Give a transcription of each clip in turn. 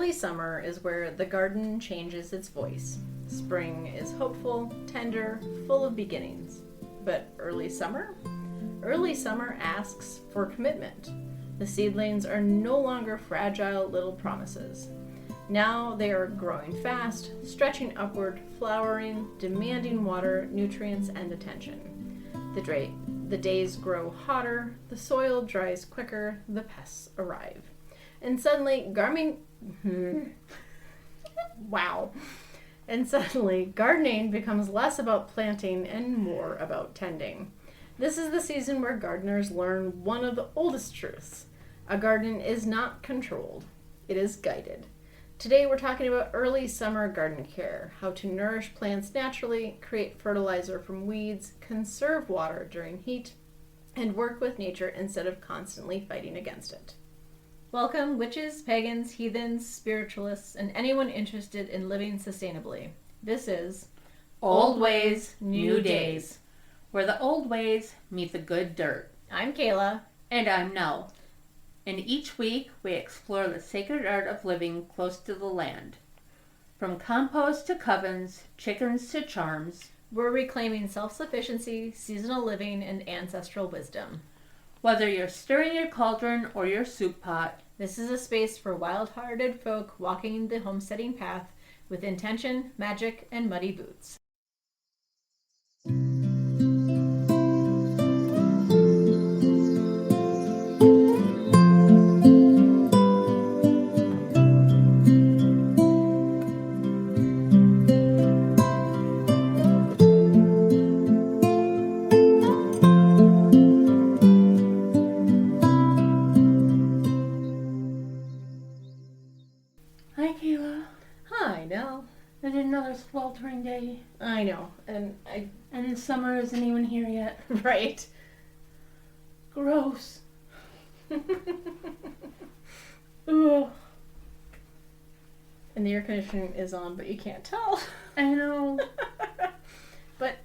Early summer is where the garden changes its voice. Spring is hopeful, tender, full of beginnings. But early summer? Early summer asks for commitment. The seedlings are no longer fragile little promises. Now they are growing fast, stretching upward, flowering, demanding water, nutrients, and attention. The days grow hotter, the soil dries quicker, the pests arrive. And suddenly, gardening becomes less about planting and more about tending. This is the season where gardeners learn one of the oldest truths. A garden is not controlled, it is guided. Today we're talking about early summer garden care, how to nourish plants naturally, create fertilizer from weeds, conserve water during heat, and work with nature instead of constantly fighting against it. Welcome, witches, pagans, heathens, spiritualists, and anyone interested in living sustainably. This is Old Ways, New Days, where the old ways meet the good dirt. I'm Kayla. And I'm Nell. And each week we explore the sacred art of living close to the land. From compost to covens, chickens to charms, We're reclaiming self-sufficiency, seasonal living, and ancestral wisdom. whether you're stirring your cauldron or your soup pot, This is a space for wild-hearted folk walking the homesteading path with intention, magic, and muddy boots. Hi Kayla. Hi, Nell. I did another sweltering day, I know, and summer isn't even here yet. right. Gross. Ugh. And the air conditioning is on, but you can't tell. I know. But,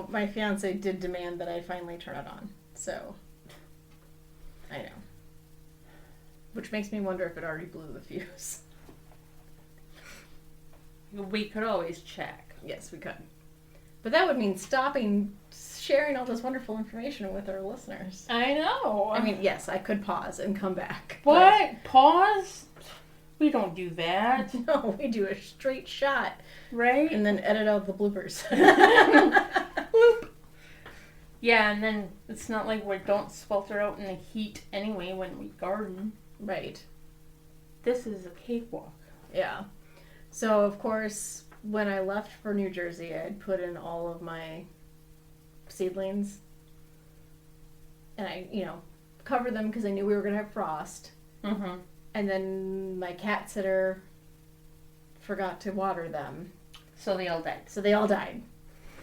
my fiance did demand that I finally turn it on. So, I know. Which makes me wonder if it already blew the fuse. We could always check. Yes, we could. But that would mean stopping sharing all this wonderful information with our listeners. I know. I mean, yes, I could pause and come back. What? Pause? We don't do that. But no, we do a straight shot. Right? And then edit out the bloopers. Bloop. Yeah, and then it's not like we don't swelter out in the heat anyway when we garden. Right. This is a cakewalk. Yeah. So, of course, when I left for New Jersey, I had put in all of my seedlings. And I, covered them because I knew we were going to have frost. Mm-hmm. And then my cat sitter forgot to water them. So they all died.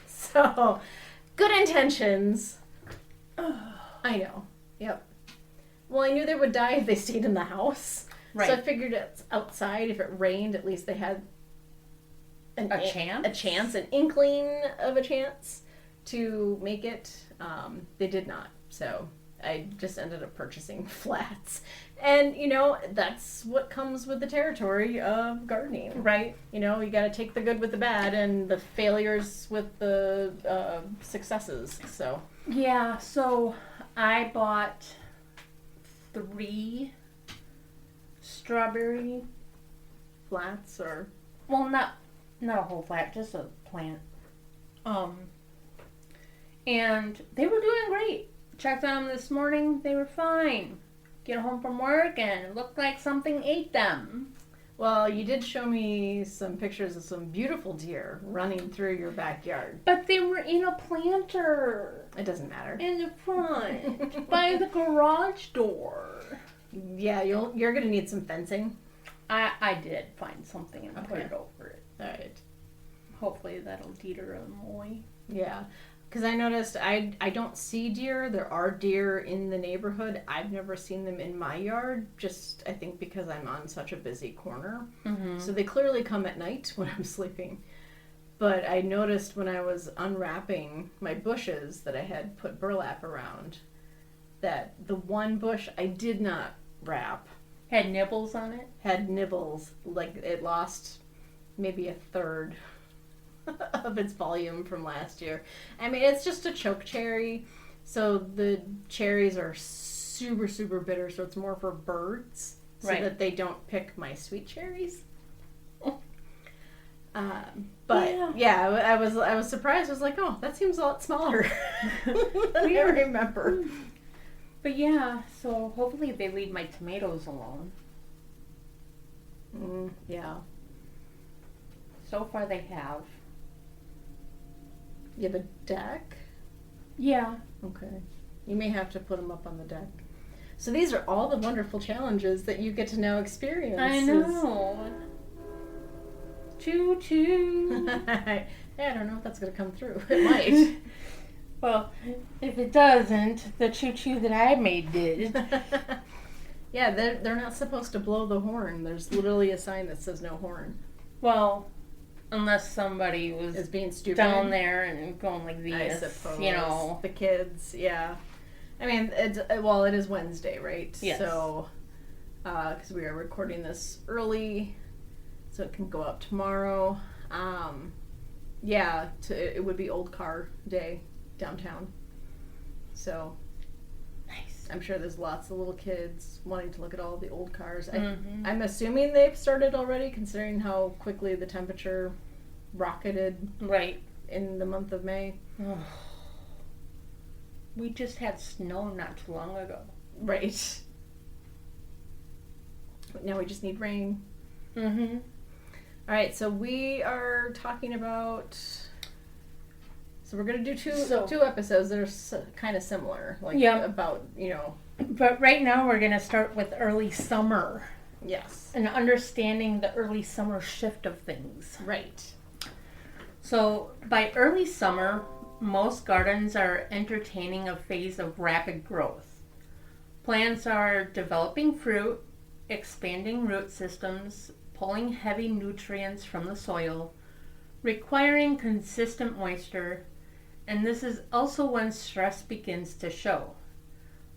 So, good intentions. I know. Yep. Well, I knew they would die if they stayed in the house. Right. So I figured it's outside. If it rained, at least they had A chance, an inkling of a chance to make it. They did not. So I just ended up purchasing flats. And, that's what comes with the territory of gardening. Right. You got to take the good with the bad and the failures with the successes. So. Yeah, so I bought 3 strawberry Flats or. well, not a whole flat, just a plant. And they were doing great. Checked on them this morning, they were fine. Get home from work and it looked like something ate them. Well, you did show me some pictures of some beautiful deer running through your backyard. But they were in a planter It doesn't matter. in the front by the garage door. Yeah, you're gonna need some fencing. I did find something and put Okay. it over it. All right. Hopefully that'll deter them away. Yeah, because I noticed I don't see deer. There are deer in the neighborhood. I've never seen them in my yard. Just I think because I'm on such a busy corner. Mm-hmm. So they clearly come at night when I'm sleeping. But I noticed when I was unwrapping my bushes that I had put burlap around, that the one bush I did not wrap Had nibbles on it? Had nibbles. Like, it lost maybe a third of its volume from last year. I mean, it's just a choke cherry, so the cherries are super, super bitter, so it's more for birds, so that they don't pick my sweet cherries. But yeah, I was surprised. I was like, oh, that seems a lot smaller than I remember. But yeah, so hopefully they leave my tomatoes alone. Yeah. So far they have. You have a deck? Yeah. Okay. You may have to put them up on the deck. So these are all the wonderful challenges that you get to now experience. I know. Choo choo. I don't know if that's going to come through. It might. Well, if it doesn't, the choo choo that I made did. Yeah, they're not supposed to blow the horn. There's literally a sign that says no horn. Well, unless somebody was Is being stupid down there and going like this, I suppose. you know. The kids, yeah. I mean, it is Wednesday, right? Yes. So, because we are recording this early, so it can go up tomorrow. Yeah, it would be Old Car Day downtown. So, Nice. I'm sure there's lots of little kids wanting to look at all the old cars. Mm-hmm. I'm assuming they've started already, considering how quickly the temperature rocketed Right. in the month of May. We just had snow not too long ago. Right. But now we just need rain. Mm-hmm. All right, so we are talking about. So we're gonna do two episodes that are kind of similar, like about But right now we're gonna start with early summer Yes. and understanding the early summer shift of things. Right. So by early summer, most gardens are entertaining a phase of rapid growth. Plants are developing fruit, expanding root systems, pulling heavy nutrients from the soil, requiring consistent moisture, and this is also when stress begins to show.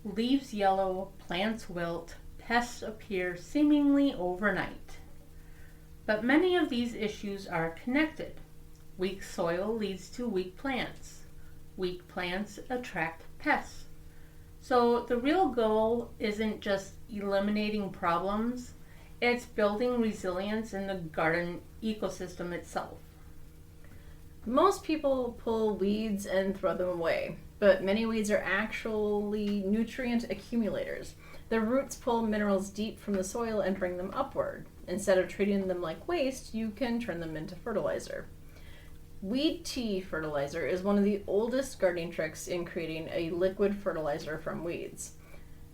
Leaves yellow, plants wilt, pests appear seemingly overnight. But many of these issues are connected. Weak soil leads to weak plants. Weak plants attract pests. So the real goal isn't just eliminating problems, it's building resilience in the garden ecosystem itself. Most people pull weeds and throw them away, but many weeds are actually nutrient accumulators. Their roots pull minerals deep from the soil and bring them upward. Instead of treating them like waste, you can turn them into fertilizer. Weed tea fertilizer is one of the oldest gardening tricks in creating a liquid fertilizer from weeds.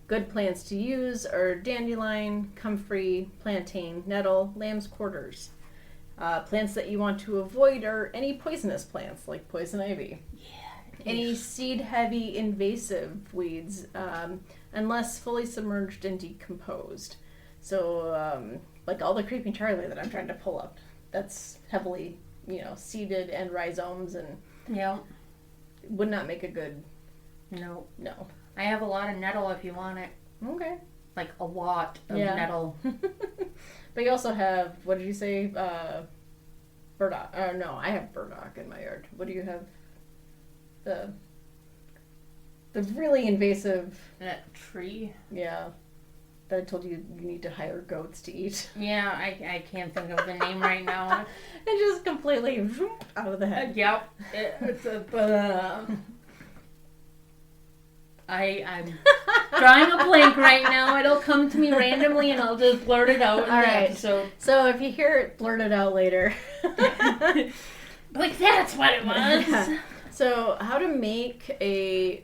Good plants to use are dandelion, comfrey, plantain, nettle, lamb's quarters. Plants that you want to avoid are any poisonous plants like poison ivy. Yeah. Any seed-heavy invasive weeds, unless fully submerged and decomposed. So, like all the creeping Charlie that I'm trying to pull up, that's heavily, seeded and rhizomes, and would not make a good. No. I I have a lot of nettle if you want it. Okay. Like a lot of nettle. But you also have, what did you say? Burdock. No, I have burdock in my yard. What do you have? The really invasive. That tree. Yeah. That I told you need to hire goats to eat. Yeah, I can't think of the name right now. And just completely out of the head. Yep. It's I'm drawing a blank right now. It'll come to me randomly and I'll just blurt it out in the episode. So if you hear it blurted out later. Like, that's what it was. So how to make a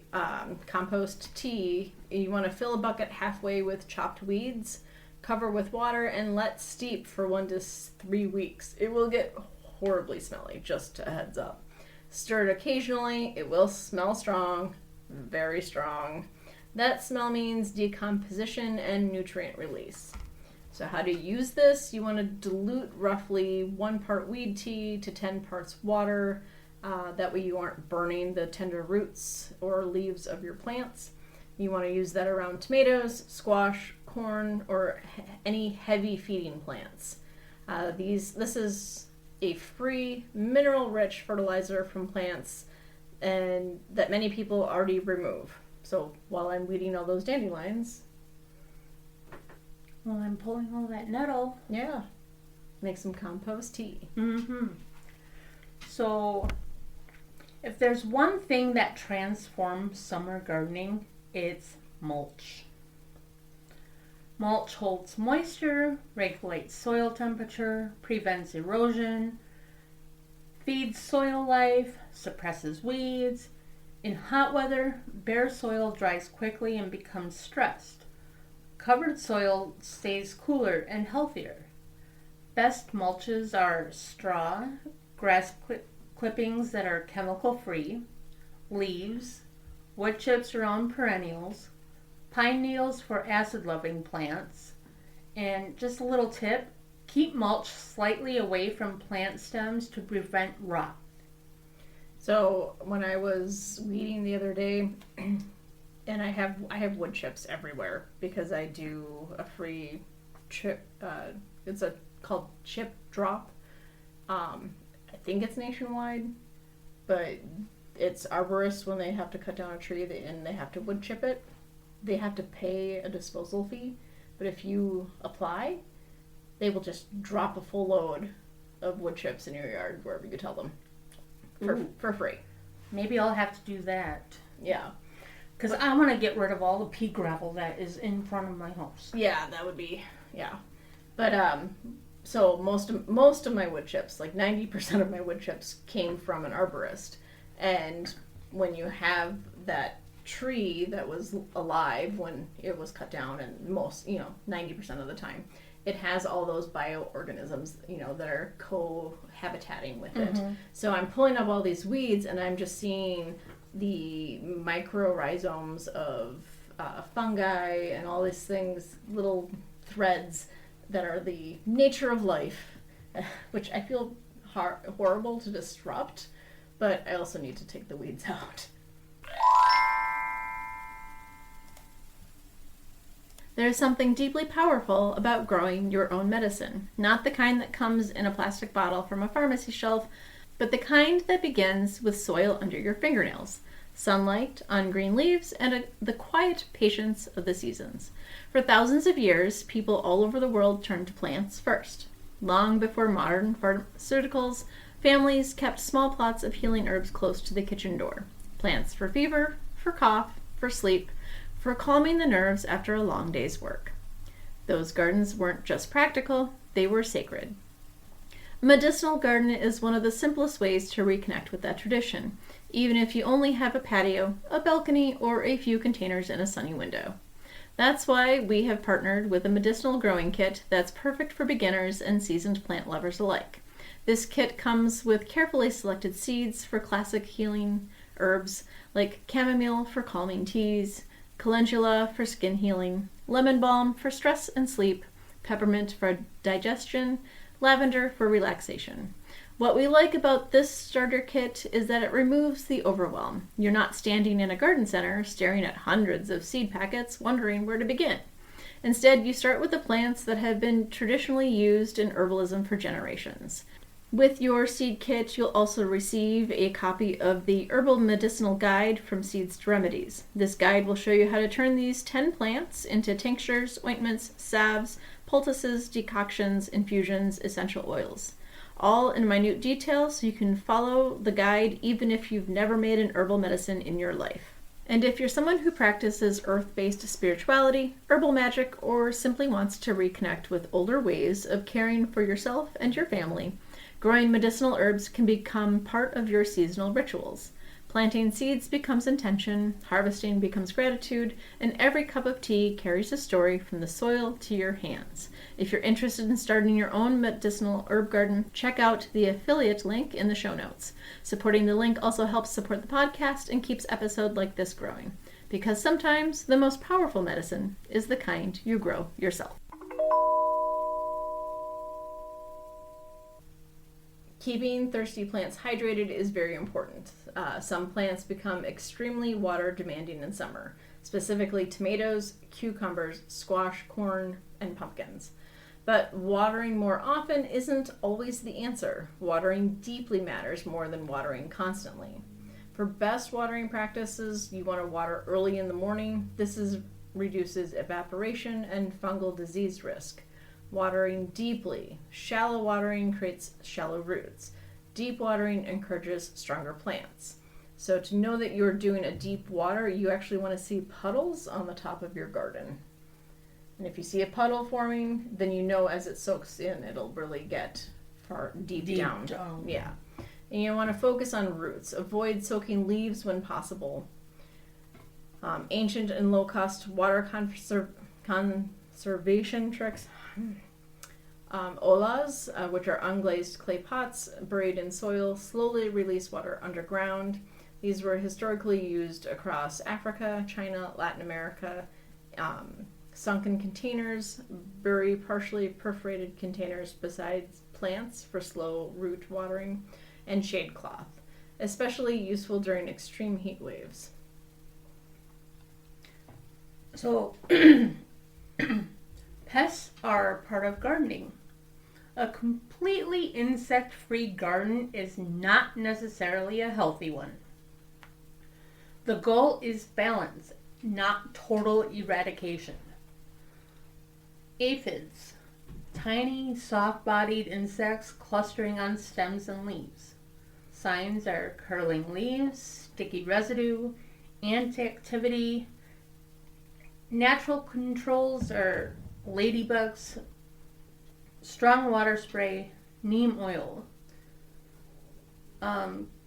compost tea. You want to fill a bucket halfway with chopped weeds, cover with water, and let steep for 1 to 3 weeks. It will get horribly smelly, just a heads up. Stir it occasionally. It will smell strong. Very strong. That smell means decomposition and nutrient release. So how to use this? You want to dilute roughly 1 part weed tea to 10 parts water. That way you aren't burning the tender roots or leaves of your plants. You want to use that around tomatoes, squash, corn, or any heavy feeding plants. This is a free, mineral-rich fertilizer from plants, and that many people already remove. So while I'm weeding all those dandelions, well, I'm pulling all that nettle. yeah, make some compost tea. Mm-hmm. So, if there's one thing that transforms summer gardening, it's mulch. Mulch holds moisture, regulates soil temperature, prevents erosion, feeds soil life, suppresses weeds. In hot weather, bare soil dries quickly and becomes stressed. Covered soil stays cooler and healthier. Best mulches are straw, grass clippings that are chemical-free, leaves, wood chips around perennials, pine needles for acid-loving plants, and just a little tip, keep mulch slightly away from plant stems to prevent rot. So when I was weeding the other day, and I have wood chips everywhere because I do a free chip. It's called chip drop. I think it's nationwide, but it's arborists when they have to cut down a tree and they have to wood chip it. They have to pay a disposal fee, but if you apply, they will just drop a full load of wood chips in your yard wherever you tell them for free. Maybe I'll have to do that. Yeah. Because I want to get rid of all the pea gravel that is in front of my house. Yeah, that would be, yeah. But, so most of my wood chips, like 90% of my wood chips came from an arborist. And when you have that tree that was alive when it was cut down, and 90% of the time, it has all those bioorganisms, that are cohabitating with it. Mm-hmm. So I'm pulling up all these weeds and I'm just seeing the mycorrhizomes of fungi and all these things, little threads that are the nature of life, which I feel horrible to disrupt, but I also need to take the weeds out. There's something deeply powerful about growing your own medicine, not the kind that comes in a plastic bottle from a pharmacy shelf, but the kind that begins with soil under your fingernails, sunlight on green leaves, and the quiet patience of the seasons. For thousands of years, people all over the world turned to plants first. Long before modern pharmaceuticals, families kept small plots of healing herbs close to the kitchen door. Plants for fever, for cough, for sleep, for calming the nerves after a long day's work. Those gardens weren't just practical, they were sacred. A medicinal garden is one of the simplest ways to reconnect with that tradition, even if you only have a patio, a balcony, or a few containers in a sunny window. That's why we have partnered with a medicinal growing kit that's perfect for beginners and seasoned plant lovers alike. This kit comes with carefully selected seeds for classic healing herbs like chamomile for calming teas, calendula for skin healing, lemon balm for stress and sleep, peppermint for digestion, lavender for relaxation. What we like about this starter kit is that it removes the overwhelm. You're not standing in a garden center staring at hundreds of seed packets wondering where to begin. Instead, you start with the plants that have been traditionally used in herbalism for generations. With your seed kit, you'll also receive a copy of the Herbal Medicinal Guide from Seeds to Remedies. This guide will show you how to turn these 10 plants into tinctures, ointments, salves, poultices, decoctions, infusions, essential oils. All in minute detail so you can follow the guide even if you've never made an herbal medicine in your life. And if you're someone who practices earth-based spirituality, herbal magic, or simply wants to reconnect with older ways of caring for yourself and your family, growing medicinal herbs can become part of your seasonal rituals. Planting seeds becomes intention, harvesting becomes gratitude, and every cup of tea carries a story from the soil to your hands. If you're interested in starting your own medicinal herb garden, check out the affiliate link in the show notes. Supporting the link also helps support the podcast and keeps episodes like this growing, because sometimes the most powerful medicine is the kind you grow yourself. Keeping thirsty plants hydrated is very important. Some plants become extremely water demanding in summer. specifically tomatoes, cucumbers, squash, corn, and pumpkins. But watering more often isn't always the answer. Watering deeply matters more than watering constantly. For best watering practices, you want to water early in the morning. Reduces evaporation and fungal disease risk. Watering deeply. Shallow watering creates shallow roots. Deep watering encourages stronger plants. So to know that you're doing a deep water, you actually want to see puddles on the top of your garden. And if you see a puddle forming, then you know as it soaks in, it'll really get far deep down. Yeah. And you want to focus on roots. Avoid soaking leaves when possible. Ancient and low-cost water conservation tricks. Olas, which are unglazed clay pots buried in soil, slowly release water underground. These were historically used across Africa, China, Latin America. Sunken containers bury partially perforated containers besides plants for slow root watering, and shade cloth, especially useful during extreme heat waves. So, pests are part of gardening. A completely insect-free garden is not necessarily a healthy one. The goal is balance, not total eradication. Aphids, tiny, soft-bodied insects clustering on stems and leaves. Signs are curling leaves, sticky residue, ant activity. Natural controls are ladybugs, strong water spray, neem oil.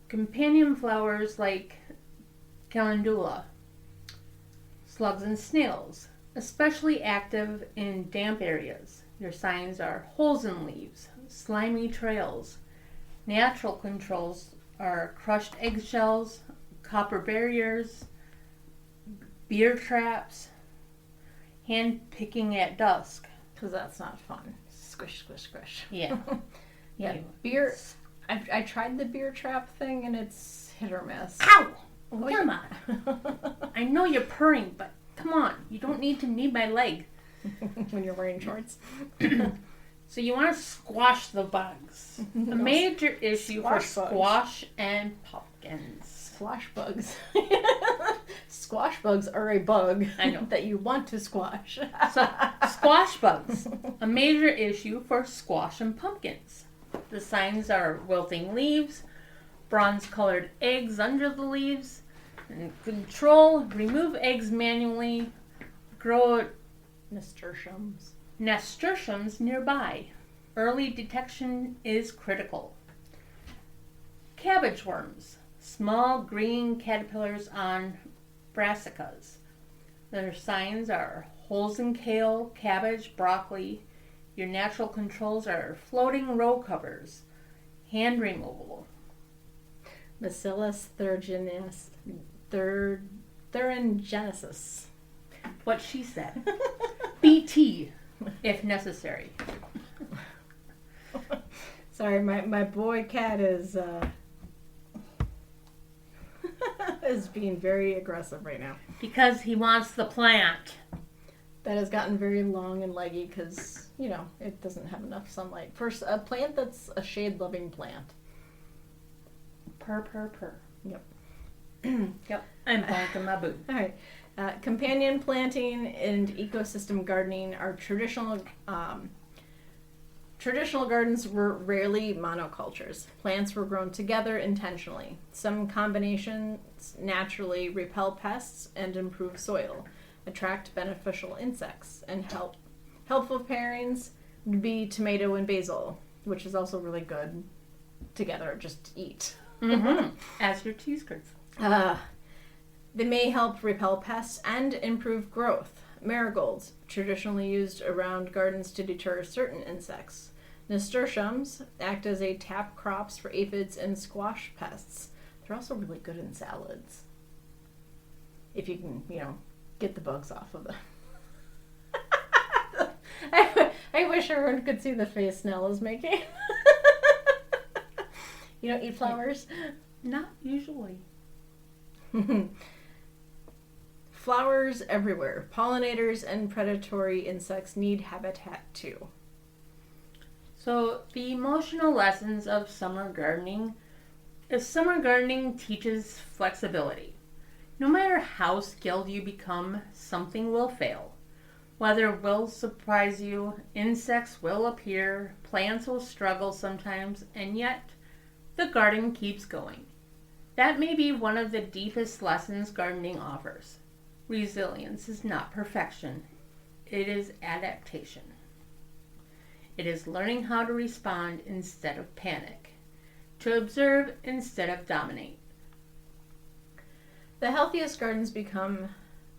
Companion flowers like calendula, slugs and snails, especially active in damp areas. Your signs are holes in leaves, slimy trails. Natural controls are crushed eggshells, copper barriers, beer traps, hand picking at dusk. Because that's not fun. Squish, squish, squish. Yeah. Yeah. Beer. I tried the beer trap thing and it's hit or miss. Ow! Oh, come on. I know you're purring, but come on. You don't need to need my leg. When you're wearing shorts. So you want to squash the bugs. A major issue for squash and pumpkins. Squash bugs. Squash bugs are a bug I know. that you want to squash. So, squash bugs. A major issue for squash and pumpkins. The signs are wilting leaves, bronze-colored eggs under the leaves. And control, remove eggs manually. Grow nasturtiums nearby. Early detection is critical. Cabbage worms. Small green caterpillars on brassicas. Their signs are holes in kale, cabbage, broccoli. Your natural controls are floating row covers. Hand removal. Bacillus thuringiensis. What she said. BT, if necessary. Sorry, my boy cat is is being very aggressive right now. Because he wants the plant. That has gotten very long and leggy because, it doesn't have enough sunlight. For a plant that's a shade-loving plant. Purr. Yep. Yep. I'm bonking my boot. All right. Companion planting and ecosystem gardening are traditional. Traditional gardens were rarely monocultures. Plants were grown together intentionally. Some combinations naturally repel pests and improve soil, attract beneficial insects, and helpful pairings would be tomato and basil, which is also really good together just to eat. Mm-hmm. As your cheese curds. They may help repel pests and improve growth. Marigolds, traditionally used around gardens to deter certain insects. Nasturtiums act as a tap crops for aphids and squash pests. They're also really good in salads. If you can, get the bugs off of them. I wish everyone could see the face Nell is making. You don't eat flowers? Not usually. Flowers everywhere. Pollinators and predatory insects need habitat too. So, the emotional lessons of summer gardening is summer gardening teaches flexibility. No matter how skilled you become, something will fail. Weather will surprise you, insects will appear, plants will struggle sometimes, and yet the garden keeps going. That may be one of the deepest lessons gardening offers. Resilience is not perfection, it is adaptation. It is learning how to respond instead of panic, to observe instead of dominate. The healthiest gardens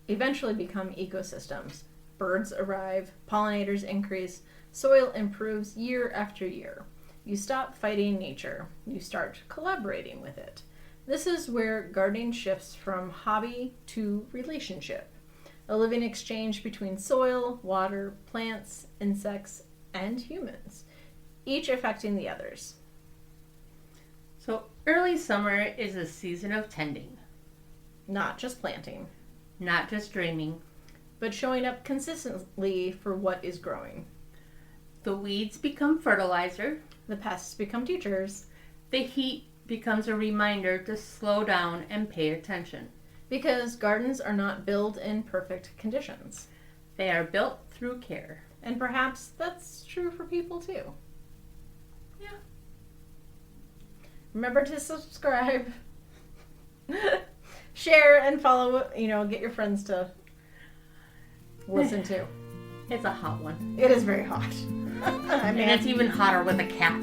eventually become ecosystems. Birds arrive, pollinators increase, soil improves year after year. You stop fighting nature, you start collaborating with it. This is where gardening shifts from hobby to relationship, a living exchange between soil, water, plants, insects, and humans, each affecting the others. So, early summer is a season of tending, Not just planting, not just dreaming. but showing up consistently for what is growing. The weeds become fertilizer, The pests become teachers the heat becomes a reminder to slow down and pay attention. because gardens are not built in perfect conditions. They are built through care. And perhaps that's true for people too. Yeah. Remember to subscribe, share, and follow, get your friends to listen to. It's a hot one. It is very hot. And it's even hotter with a cat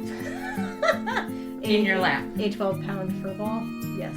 in your lap. A 12-pound fur ball. Yes.